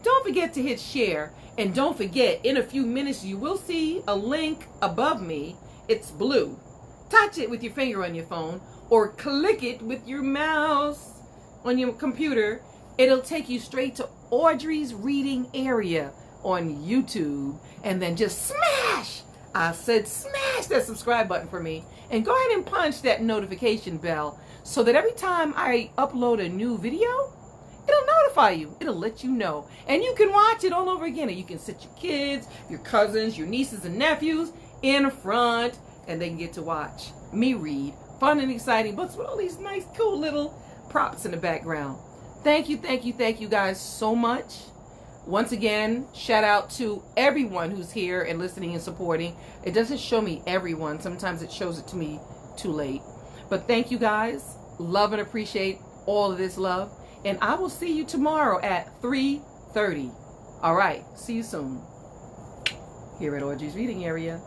Don't forget to hit share. And don't forget, in a few minutes, you will see a link above me. It's blue. Touch it with your finger on your phone or click it with your mouse on your computer. It'll take you straight to Audrey's reading area on YouTube. And then just smash, I said smash that subscribe button for me. And go ahead and punch that notification bell so that every time I upload a new video, it'll notify you. It'll let you know. And you can watch it all over again. And you can sit your kids, your cousins, your nieces and nephews in front, and they can get to watch me read fun and exciting books with all these nice, cool little props in the background. Thank you guys so much. Once again, shout out to everyone who's here and listening and supporting. It doesn't show me everyone. Sometimes it shows it to me too late. But thank you guys. Love and appreciate all of this love. And I will see you tomorrow at 3:30. All right. See you soon. Here at Audrey's Reading Area.